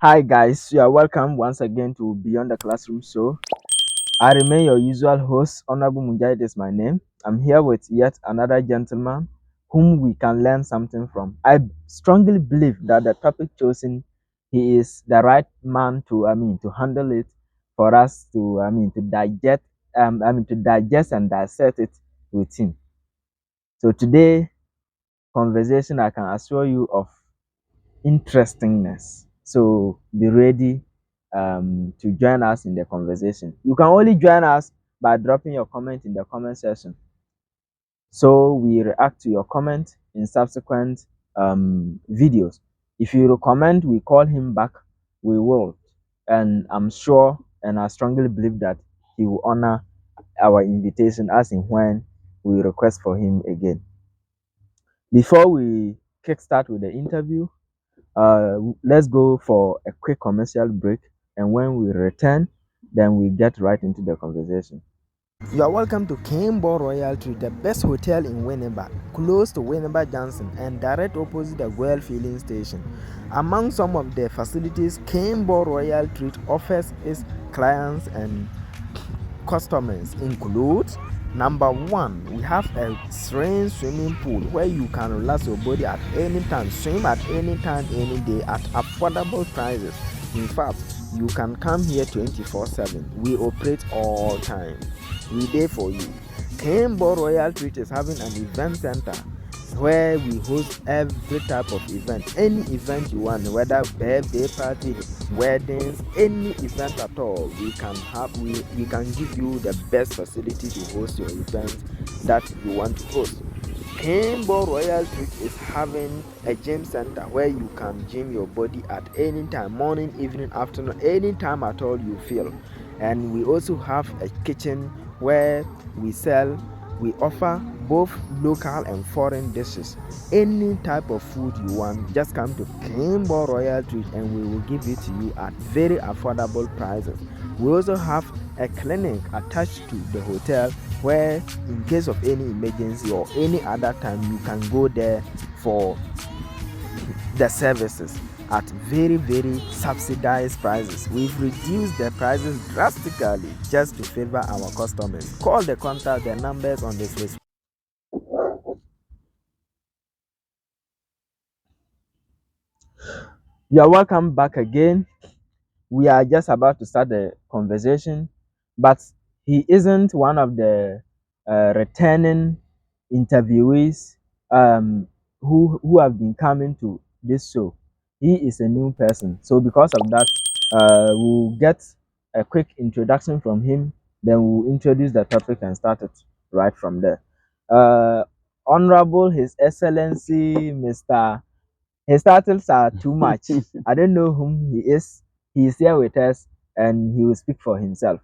Hi guys, you are welcome once again to Beyond the Classroom Show. I remain your usual host, Honorable Mujahid is my name. I'm here with yet another gentleman whom we can learn something from. I strongly believe that the topic chosen, he is the right man to handle it for us to digest and dissect it with him. So today conversation I can assure you of interestingness. So be ready to join us in the conversation. You can only join us by dropping your comment in the comment section. So we react to your comment in subsequent videos. If you recommend we call him back, we will. And I'm sure and I strongly believe that he will honor our invitation as in when we request for him again. Before we kickstart with the interview, let's go for a quick commercial break, and when we return, then we get right into the conversation. You are welcome to Campbell Royal Tree, the best hotel in Winneba, close to Winneba Johnson and direct opposite the Well Filling Station. Among some of the facilities Campbell Royal Tree offers its clients and customers include: number one, we have a serene swimming pool where you can relax your body at any time, swim at any time, any day at affordable prices. In fact, you can come here 24/7. We operate all time. We there for you. Campbell Royal Treat is having an event center where we host every type of event, any event you want, whether birthday party, weddings, any event at all. We can give you the best facility to host your event that you want to host. Campbell Royal Treat is having a gym center where you can gym your body at any time, morning, evening, afternoon, any time at all you feel. And we also have a kitchen where we offer both local and foreign dishes. Any type of food you want, just come to Campbell Royal Treat and we will give it to you at very affordable prices. We also have a clinic attached to the hotel where in case of any emergency or any other time you can go there for the services at very, very subsidized prices. We've reduced the prices drastically just to favor our customers. Call the contact, the numbers on this list. You are welcome back again. We are just about to start the conversation, but he isn't one of the returning interviewees who have been coming to this show. He is a new person, so because of that, we'll get a quick introduction from him. Then we'll introduce the topic and start it right from there. Honorable His Excellency Mr. His titles are too much. I don't know whom he is. He is here with us and he will speak for himself.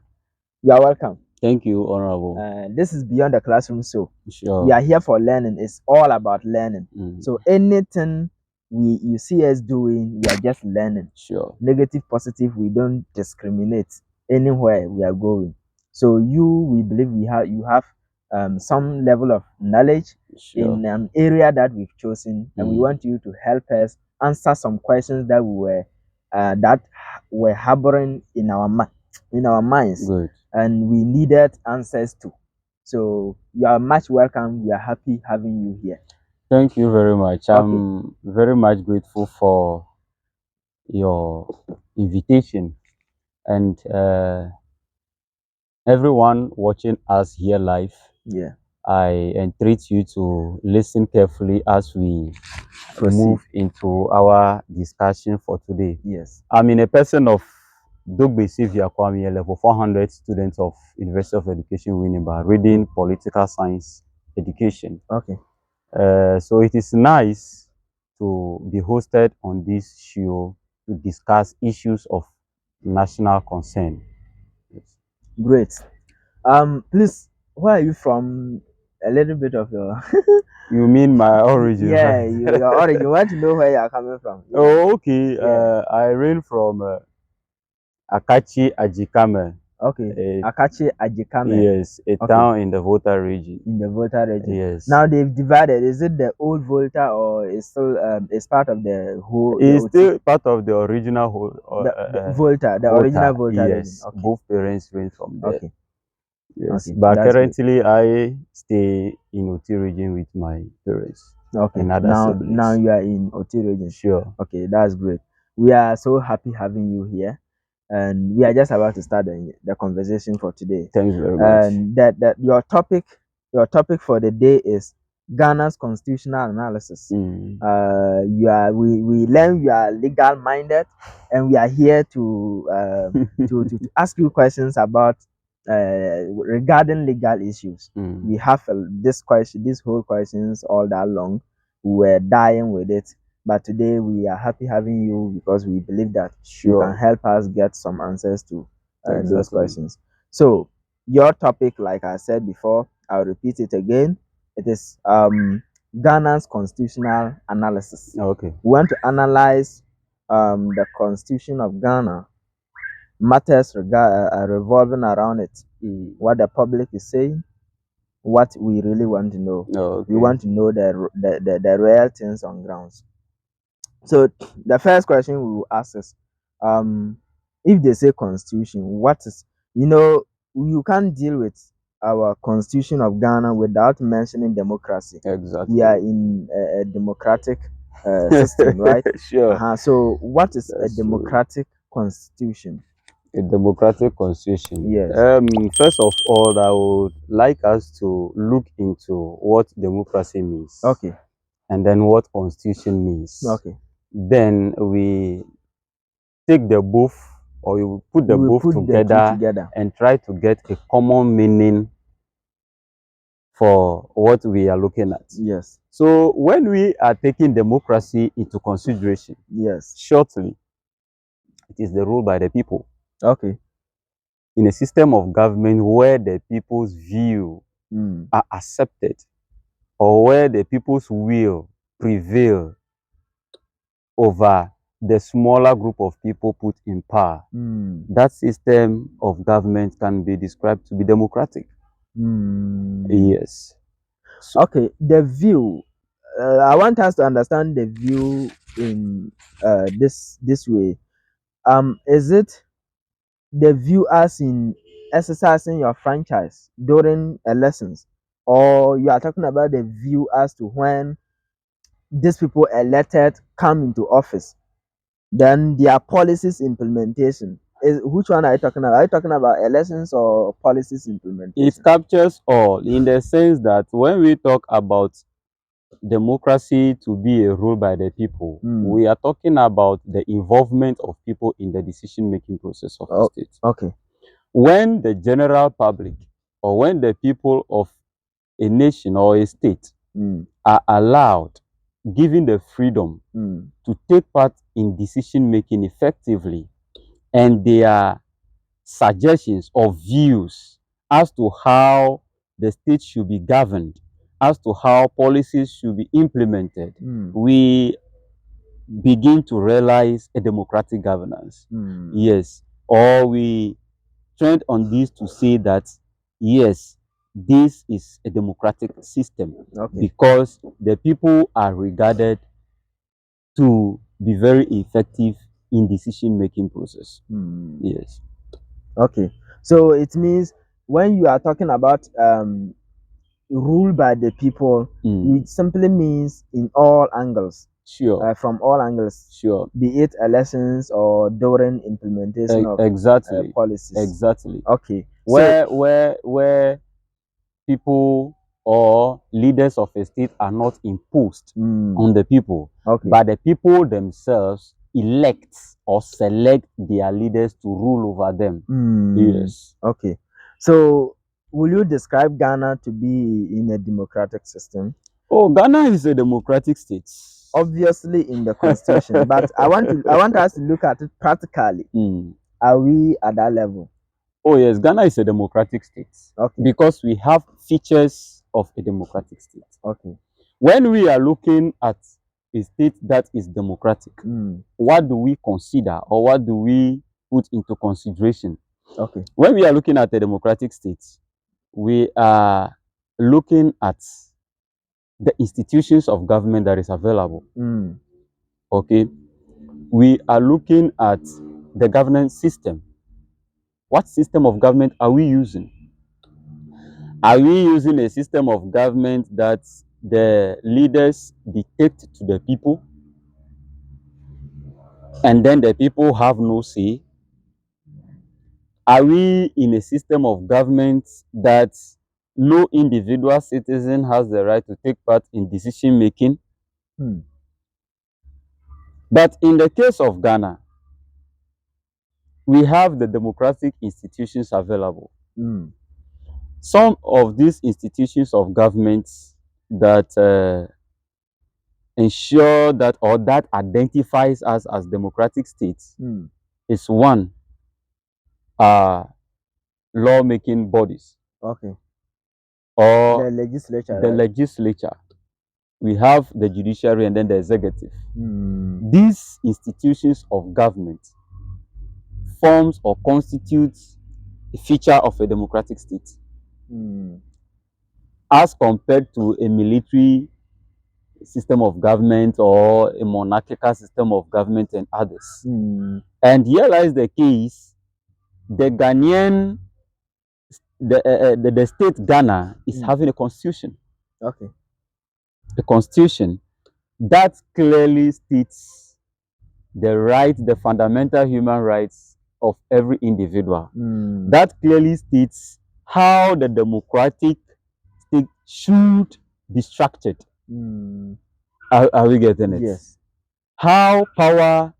You are welcome. Thank you, Honorable. This is Beyond the Classroom Show. Sure. We are here for learning. It's all about learning. So anything you see us doing, we are just learning. Sure. Negative, positive, we don't discriminate anywhere we are going. So we believe you have some level of knowledge in an area that we've chosen, and we want you to help us answer some questions that were harboring in our minds. Good. And we needed answers to. So you are much welcome. We are happy having you here. Thank you very much. I'm very much grateful for your invitation, and everyone watching us here live. Yeah. I entreat you to listen carefully as we move into our discussion for today. Yes. I'm in a person of Dogbe Savior Kwame, level 400 students of University of Education Winneba, reading political science education. Okay. So it is nice to be hosted on this show to discuss issues of national concern. Yes. Great. Please, where are you from? A little bit of your. You mean my origin? Yeah, your origin. You want to know where you are coming from? Yeah. Oh, okay. Yeah. I reign from Akachi Ajikame, Okay. Akachi Ajikame. Yes, a town in the Volta region. In the Volta region. Yes. Now they've divided. Is it the old Volta or is still it's part of the whole? It's still part of the original Volta, the original Volta yes. region. Okay. Both parents range from there. Okay. Yes, okay. but That's currently good. I stay in Oti region with my parents. Okay. And other siblings. Now you are in Oti region. Sure. Okay, that's great. We are so happy having you here, and we are just about to start the conversation for today. Thanks very much. And that your topic for the day is Ghana's constitutional analysis. We learn you are legal minded, and we are here to to ask you questions about regarding legal issues. We have this whole questions all that long. We were dying with it, but today we are happy having you because we believe that you can help us get some answers to those questions. So your topic, like I said before, I'll repeat it again. It is Ghana's constitutional analysis. Okay. We want to analyze the constitution of Ghana, matters revolving around it, what the public is saying, what we really want to know. Okay. We want to know the real things on grounds. So the first question we will ask is, if they say constitution, what is, you can't deal with our constitution of Ghana without mentioning democracy. Exactly. We are in a democratic system, right? Sure. So what is a democratic constitution? A democratic constitution. Yes. First of all, I would like us to look into what democracy means. Okay. And then what constitution means. Okay. Then we take the both, or you put the both together and try to get a common meaning for what we are looking at. Yes. So when we are taking democracy into consideration, yes, shortly, it is the rule by the people. Okay. In a system of government where the people's view are accepted, or where the people's will prevail over the smaller group of people put in power, that system of government can be described to be democratic. Yes. So, okay, the view. I want us to understand the view in this way. Is it the view as in exercising your franchise during elections, or you are talking about the view as to when these people elected come into office, then their policies implementation? Which one are you talking about? Are you talking about elections or policies implementation? It captures all, in the sense that when we talk about democracy to be a rule by the people, we are talking about the involvement of people in the decision-making process of the state. Okay. When the general public, or when the people of a nation or a state are allowed, given the freedom to take part in decision-making effectively, and their suggestions or views as to how the state should be governed, as to how policies should be implemented, we begin to realize a democratic governance. Yes. Or we trend on this to say that, yes, this is a democratic system, because the people are regarded to be very effective in decision-making process. Yes. Okay. So it means when you are talking about rule by the people, it simply means in all angles. Sure. From all angles. Sure. Be it elections or during implementation of policies. Exactly. Okay. Where people or leaders of a state are not imposed on the people, but the people themselves elect or select their leaders to rule over them. Yes. Okay. So will you describe Ghana to be in a democratic system? Oh, Ghana is a democratic state. Obviously in the constitution, but I want us to look at it practically. Are we at that level? Oh yes, Ghana is a democratic state. Okay. Because we have features of a democratic state. Okay. When we are looking at a state that is democratic, what do we consider, or what do we put into consideration? Okay. When we are looking at a democratic state, we are looking at the institutions of government that is available. Okay. We are looking at the governance system. What system of government are we using? Are we using a system of government that the leaders dictate to the people and then the people have no say? Are we in a system of government that no individual citizen has the right to take part in decision making? But in the case of Ghana, we have the democratic institutions available. Some of these institutions of government that ensure that or that identifies us as democratic states is one, lawmaking bodies. Okay. Or The legislature. The right? legislature. We have the judiciary and then the executive. These institutions of government forms or constitutes a feature of a democratic state as compared to a military system of government or a monarchical system of government and others. And here lies the case: the Ghanaian, the state Ghana is having a constitution. Okay. A constitution that clearly states the right, the fundamental human rights of every individual. That clearly states how the democratic state should be structured. Are we getting it? Yes. How power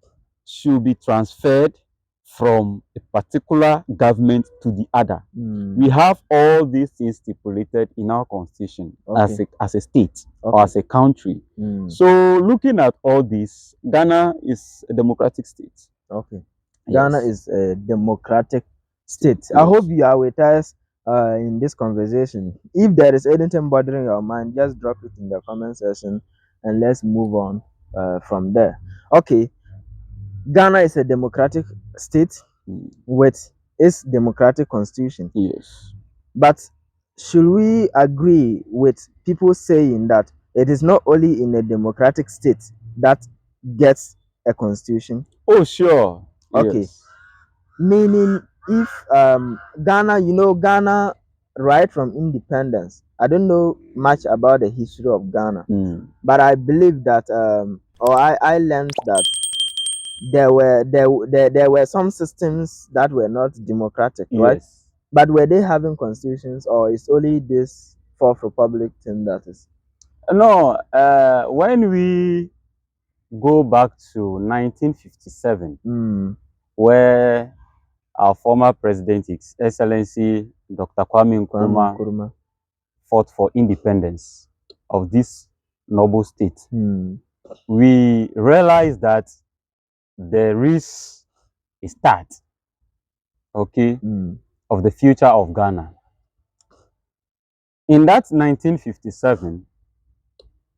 should be transferred from a particular government to the other. We have all these things stipulated in our constitution as a state or as a country. So looking at all this, Ghana is a democratic state. Okay. Yes. Ghana is a democratic state. Yes. I hope you are with us in this conversation. If there is anything bothering your mind, just drop it in the comment section and let's move on from there. Okay. Ghana is a democratic state with its democratic constitution. Yes. But should we agree with people saying that it is not only in a democratic state that gets a constitution? Oh, sure. Okay. Yes. Meaning, if Ghana, Ghana right from independence, I don't know much about the history of Ghana, but I believe that, or I learned that there were some systems that were not democratic, right? Yes. But were they having constitutions, or is only this Fourth Republic thing that is? No, when we go back to 1957, where our former president, His Excellency Dr. Kwame Nkrumah, fought for independence of this noble state, we realized that there is a start, okay, of the future of Ghana. In that 1957,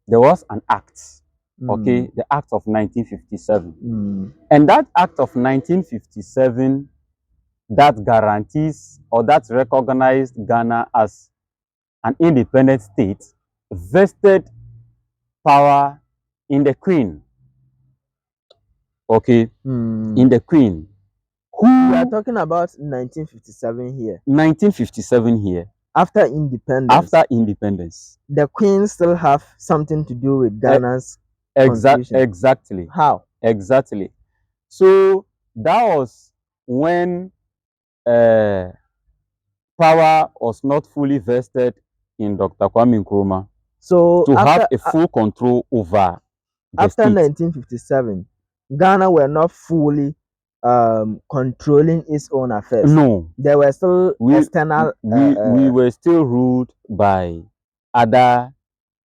there was an act, okay, the Act of 1957. And that Act of 1957 that guarantees or that recognized Ghana as an independent state vested power in the Queen. Okay, in the Queen. Who we are talking about 1957 here. 1957 here. After independence. After independence. The Queen still have something to do with Ghana's constitution. Exactly. How? Exactly. So that was when power was not fully vested in Dr. Kwame Nkrumah. So to have a full control over the after state. 1957, Ghana were not fully controlling its own affairs. No, there were still external. We were still ruled by other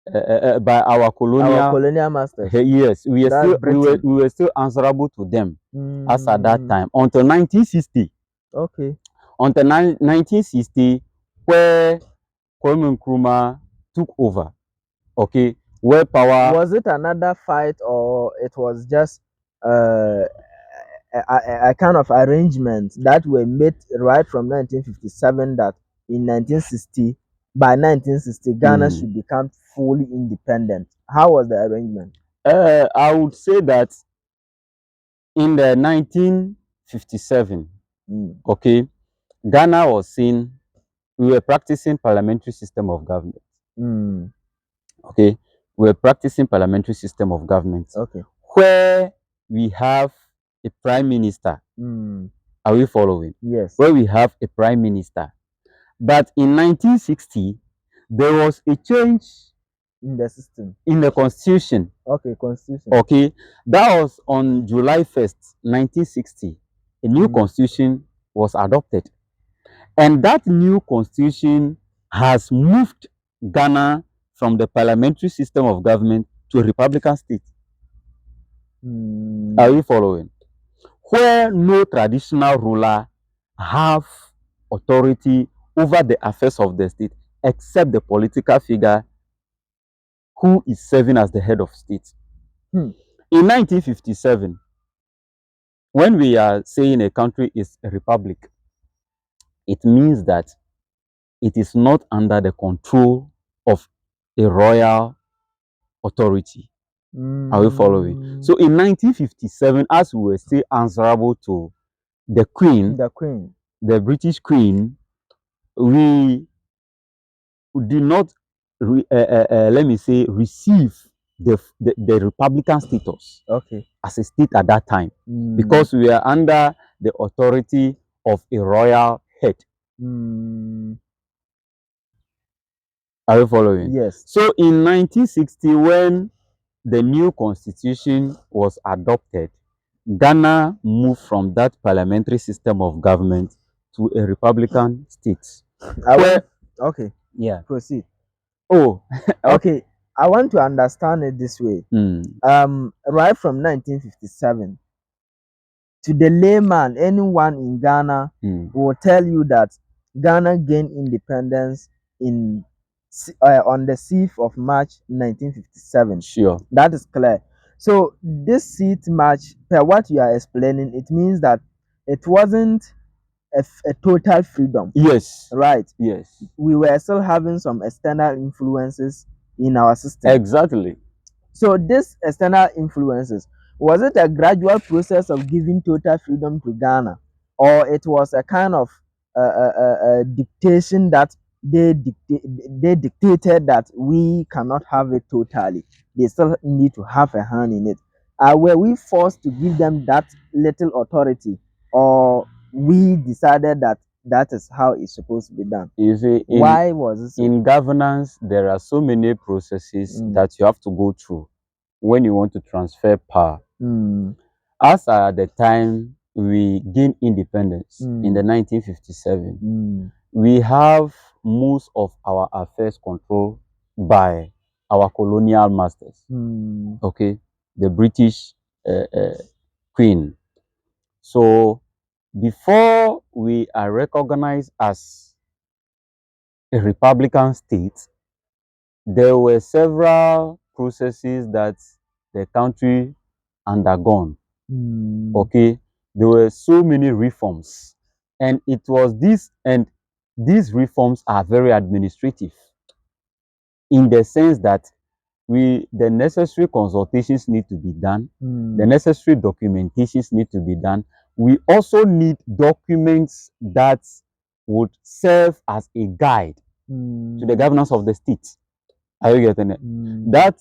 by our colonial masters. Yes, we were still answerable to them as at that time until 1960. Okay. Until 1960, where Kwame Nkrumah took over. Okay, where power was it another fight, or it was just a kind of arrangement that were made right from 1957 that in 1960, by 1960, Ghana should become fully independent. How was the arrangement? I would say that in the 1957, okay, Ghana was seen, we were practicing parliamentary system of government. Okay, we were practicing parliamentary system of government. Okay. Where we have a prime minister. Are we following? Yes. Where we have a prime minister. But in 1960, there was a change in the system, in the constitution. Okay, constitution. Okay, that was on July 1st, 1960. A new constitution was adopted. And that new constitution has moved Ghana from the parliamentary system of government to a republican state. Are you following? Where no traditional ruler have authority over the affairs of the state except the political figure who is serving as the head of state. In 1957, when we are saying a country is a republic, it means that it is not under the control of a royal authority. Are we following? So in 1957, as we were still answerable to the Queen, the British Queen, we did not, let me say, receive the republican status as a state at that time, because we are under the authority of a royal head. Are you following? Yes. So in 1960, when the new constitution was adopted, Ghana moved from that parliamentary system of government to a republican state. Okay. Yeah. Proceed. Oh, okay. I want to understand it this way. Right from 1957, to the layman, anyone in Ghana will tell you that Ghana gained independence in on the 6th of March 1957. Sure. That is clear. So this 6th March, per what you are explaining, it means that it wasn't a total freedom. Yes. Right. Yes. We were still having some external influences in our system. Exactly. So these external influences, was it a gradual process of giving total freedom to Ghana, or it was a kind of dictation that they dictated that we cannot have it totally? They still need to have a hand in it. Were we forced to give them that little authority, or we decided that that is how it's supposed to be done? You see, why was it so? In governance, there are so many processes that you have to go through when you want to transfer power. As at the time we gained independence in the 1957, we have most of our affairs controlled by our colonial masters. Okay, the British Queen. So before we are recognized as a republican state, there were several processes that the country undergone. Okay, there were so many reforms, and it was this, and these reforms are very administrative, in the sense that the necessary consultations need to be done, the necessary documentations need to be done. We also need documents that would serve as a guide to the governance of the state. Are you getting it? That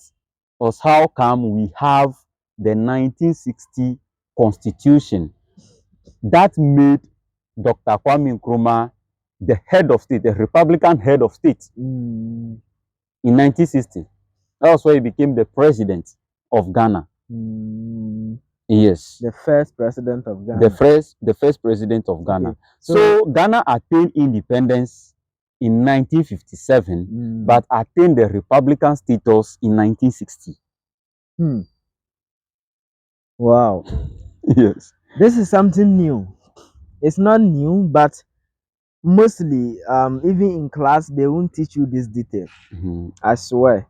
was how come we have the 1960 constitution that made Dr. Kwame Nkrumah the head of state, the republican head of state in 1960. That was why he became the president of Ghana. Yes. The first president of Ghana. The first president of Ghana. Okay. So Ghana attained independence in 1957, but attained the republican status in 1960. Wow. Yes. This is something new. It's not new, but mostly, even in class, they won't teach you this detail. I swear.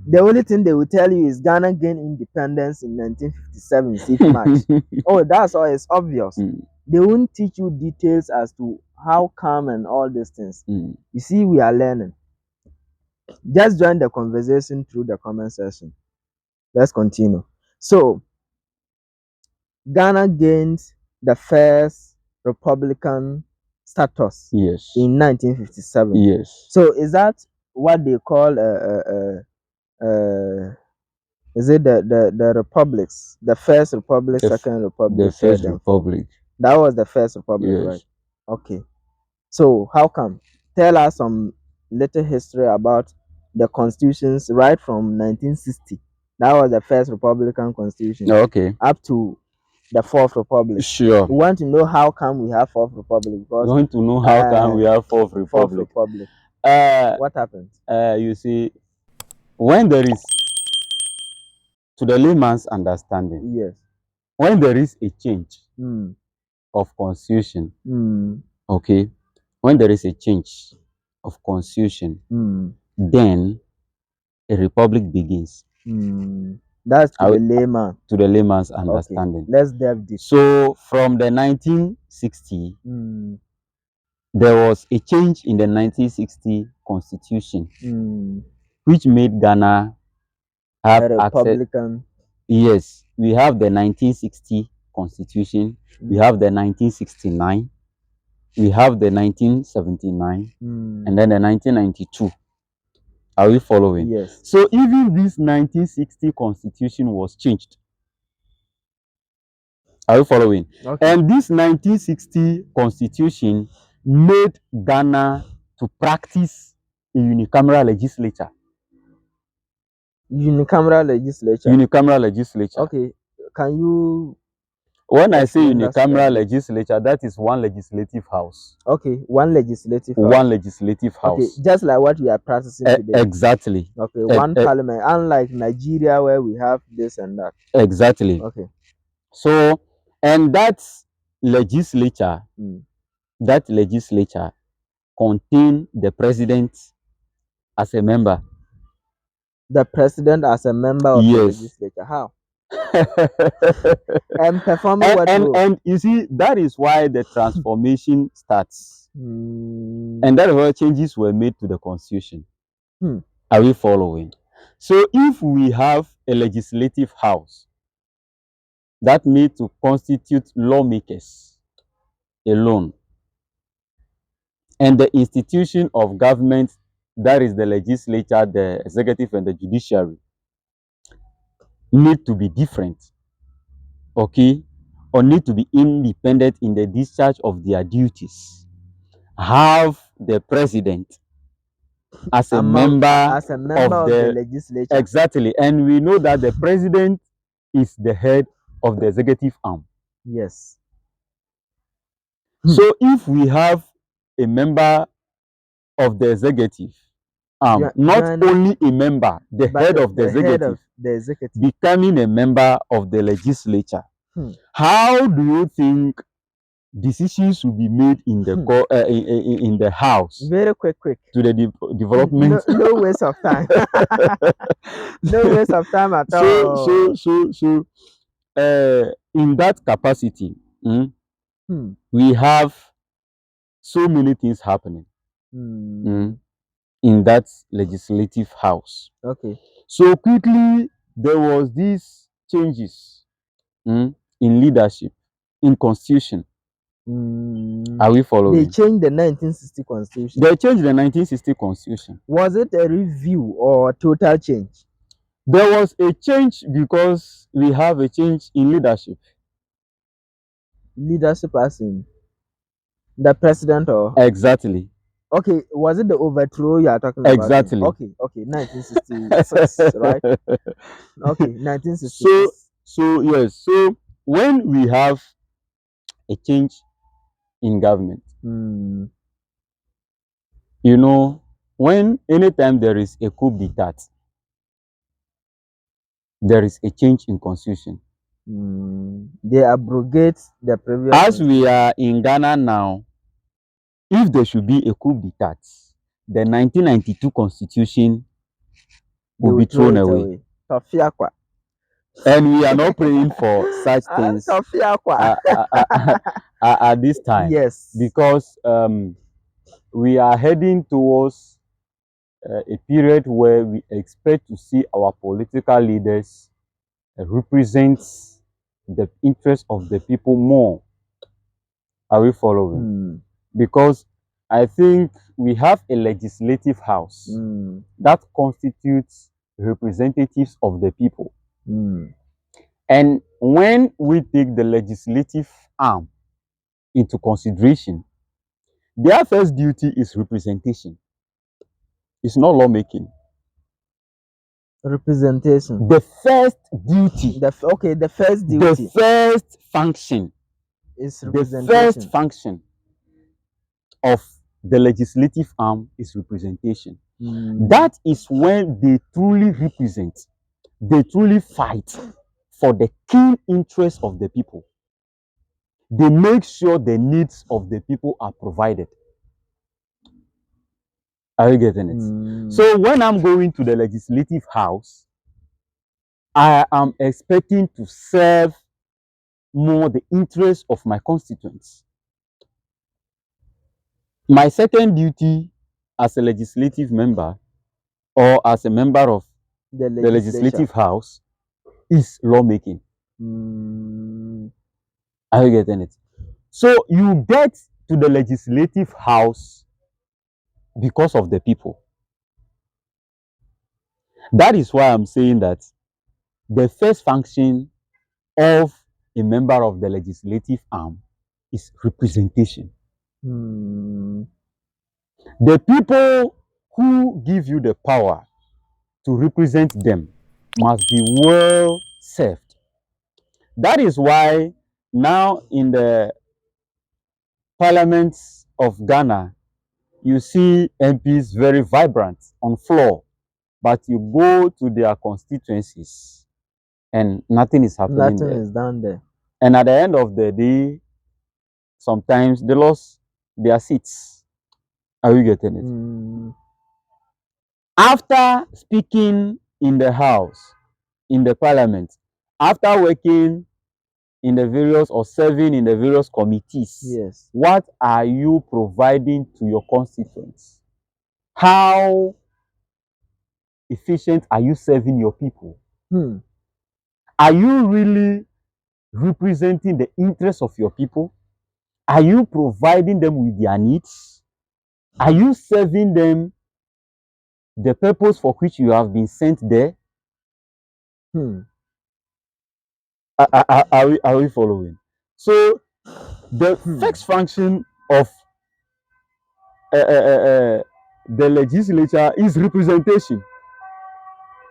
The only thing they will tell you is Ghana gained independence in 1957, 6 March. Oh, that's all. It's obvious. They won't teach you details as to how come and all these things. You see, we are learning. Just join the conversation through the comment section. Let's continue. So, Ghana gained the first Republican status in 1957. Yes. So, is that what they call is it the republics, the first republic, second republic, the first republic? That was the first republic, right? Okay. So how come? Tell us some little history about the constitutions right from 1960. That was the first Republican constitution. Okay. Up to the fourth republic. Sure. We want to know how come we have fourth republic. Because we want to know how come we have fourth republic. What happened? You see, when there is, to the layman's understanding, yes, when there is a change of constitution, okay, when there is a change of constitution, then a republic begins. That's to the layman. To the layman's understanding. Okay. Let's delve deep. So from the 1960, there was a change in the 1960 constitution, which made Ghana have a Republican. Yes, we have the 1960 constitution, we have the 1969, we have the 1979, and then the 1992. Are we following? Yes. So even this 1960 constitution was changed. Are you following? Okay. And this 1960 constitution made Ghana to practice a unicameral legislature. Unicameral legislature. Unicameral legislature. Okay. Can you? When I say unicameral legislature, that is one legislative house. Okay, one legislative house. One legislative house. Okay, just like what we are practicing today. Exactly. Okay, one parliament, unlike Nigeria where we have this and that. Exactly. Okay. So, and that legislature, contained the president as a member. The president as a member of the legislature. How? And performing what role? And you see, that is why the transformation starts. And that is why changes were made to the constitution. Are we following? So if we have a legislative house that need to constitute lawmakers alone, and the institution of government, that is the legislature, the executive, and the judiciary, need to be different, okay, or need to be independent in the discharge of their duties. Have the president as a member of the legislature. Exactly, and we know that the president is the head of the executive arm. Yes. So if we have a member of the executive arm, not only a member, the head of the executive, becoming a member of the legislature, how do you think decisions will be made in the in the house? Very quick to the development. No waste of time. No waste of time at all. So in that capacity, we have so many things happening in that legislative house. Okay. So quickly there was these changes in leadership, in constitution. Are we following? They changed the 1960 constitution. They changed the 1960 constitution. Was it a review or a total change? There was a change because we have a change in leadership. Leadership as in the president or? Exactly. Okay, was it the overthrow you are talking about? Exactly. Okay, 1966, right? Okay, 1966. So yes, so when we have a change in government, you know, when anytime there is a coup d'etat, there is a change in constitution. They abrogate the previous. As we are in Ghana now, if there should be a coup d'etat, the 1992 constitution will be thrown away. And we are not praying for such things at this time. Yes. Because we are heading towards a period where we expect to see our political leaders represent the interests of the people more. Are we following? Because I think we have a legislative house that constitutes representatives of the people. And when we take the legislative arm into consideration, their first duty is representation. It's not lawmaking. Representation. The first duty. The first duty. The first function. Is representation. The first function of the legislative arm is representation. That is when they truly represent. They truly fight for the key interests of the people. They make sure the needs of the people are provided. Are you getting it? So when I'm going to the legislative house, I am expecting to serve more the interests of my constituents. My second duty as a legislative member or as a member of the legislative house is lawmaking. Are you getting it? So you get to the legislative house because of the people. That is why I'm saying that the first function of a member of the legislative arm is representation. The people who give you the power to represent them must be well served. That is why now in the parliaments of Ghana, you see MPs very vibrant on floor, but you go to their constituencies and nothing is happening. Nothing is done there. And at the end of the day, sometimes they lost their seats. Are you getting it? After speaking in the house, in the parliament, after working in the various or serving in the various committees, yes, what are you providing to your constituents? How efficient are you serving your people? Are you really representing the interests of your people? Are you providing them with their needs? Are you serving them the purpose for which you have been sent there? Are we following? So the first function of the legislature is representation.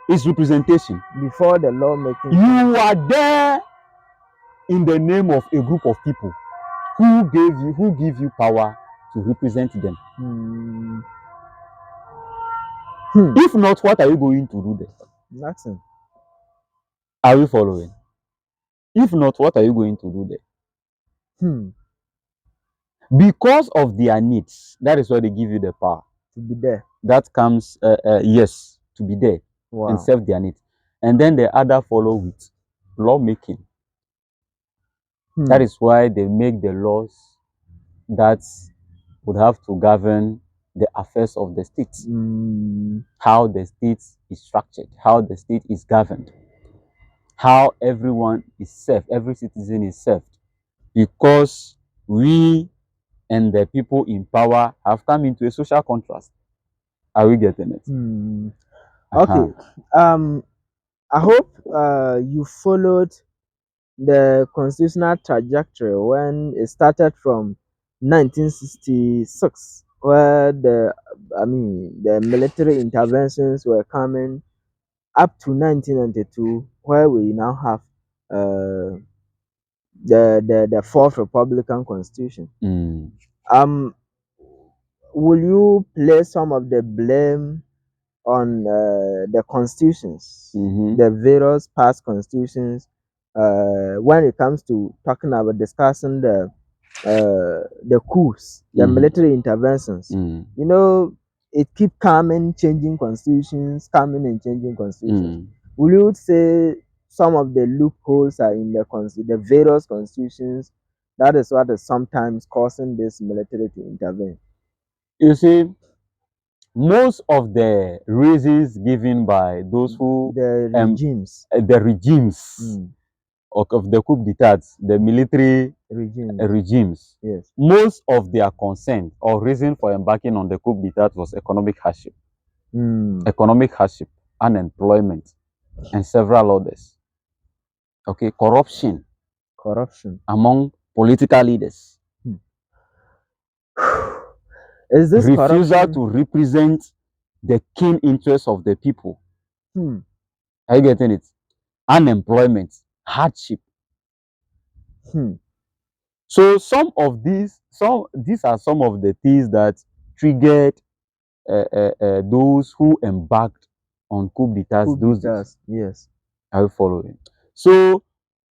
Is representation. Before the lawmaking. You are there in the name of a group of people who give you power to represent them. If not, what are you going to do there? Nothing. Are we following? If not, what are you going to do there? Because of their needs, that is why they give you the power. To be there. That comes, yes, to be there. Wow. And serve their needs. And then the other follow with lawmaking. That is why they make the laws that would have to govern the affairs of the state. How the state is structured, how the state is governed, how everyone is served, every citizen is served. Because we and the people in power have come into a social contrast. Are we getting it? Okay. I hope you followed the constitutional trajectory when it started from 1966, where the military interventions were coming, up to 1992, where we now have the fourth Republican Constitution. Will you place some of the blame on the constitutions, the various past constitutions, when it comes to talking about discussing the coups, the military interventions? You know, it keep coming, changing constitutions, coming and changing constitutions. Will you say some of the loopholes are in the various constitutions? That is what is sometimes causing this military to intervene. You see, most of the reasons given by those who the regimes of the coup d'etat, the military regimes, yes, most of their consent or reason for embarking on the coup d'etat was economic hardship. Economic hardship, unemployment, and several others. Okay, corruption among political leaders. Is this refusal to represent the keen interests of the people? Are you getting it? Unemployment, hardship. So these are some of the things that triggered those who embarked on coup d'etats those days. Yes. Are you following? So,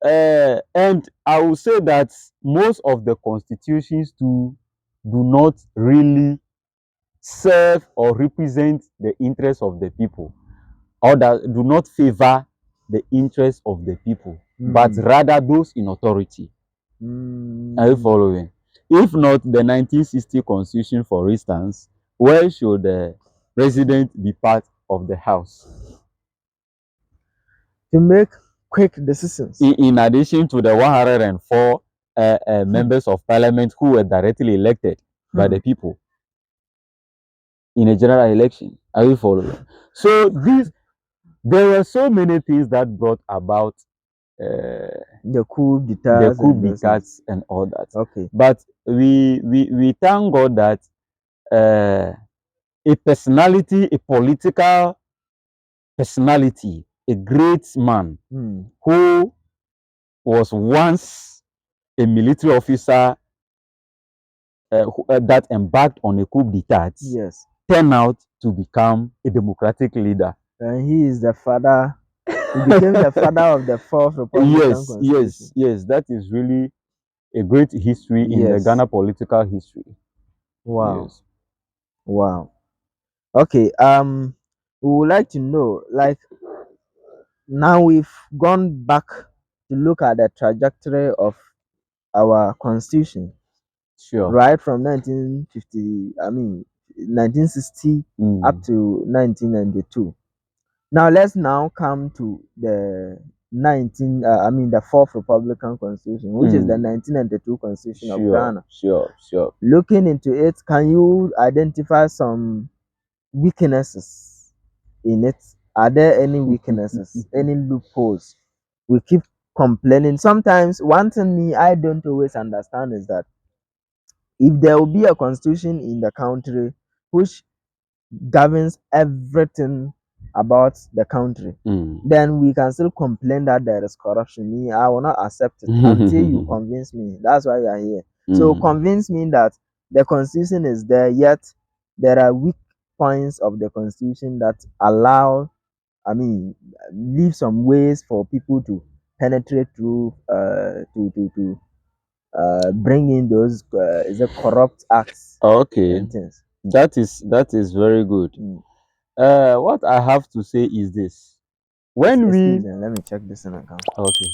and I will say that most of the constitutions do not really serve or represent the interests of the people, or that do not favor the interests of the people, but rather those in authority. Are you following? If not the 1960 constitution, for instance, where should the president be part of the house? To make quick decisions. In addition to the 104 members of parliament who were directly elected by the people in a general election. Are you following? So there were so many things that brought about the coup d'etats and all that. Okay. But we thank God that a personality, a political personality, a great man who was once a military officer that embarked on a coup d'etat, yes, turned out to become a democratic leader. And he is the father. He became the father of the fourth Republican Constitution. Yes. That is really a great history in the Ghana political history. Wow. Yes. Wow. Okay. We would like to know, like, now we've gone back to look at the trajectory of our constitution. Sure. Right from 1960 up to 1992. Now let's come to the the fourth Republican Constitution, which is the 1992 Constitution of Ghana. Sure. Looking into it, can you identify some weaknesses in it? Are there any weaknesses, any loopholes? We keep complaining. Sometimes one thing I don't always understand is that if there will be a constitution in the country which governs everything about the country, then we can still complain that there is corruption. Me, I will not accept it until you convince me. That's why we are here. So convince me that the constitution is there, yet there are weak points of the constitution that leave some ways for people to penetrate through to bring in those corrupt acts. Okay, that is very good. What I have to say is this: when let me check this in account. Okay.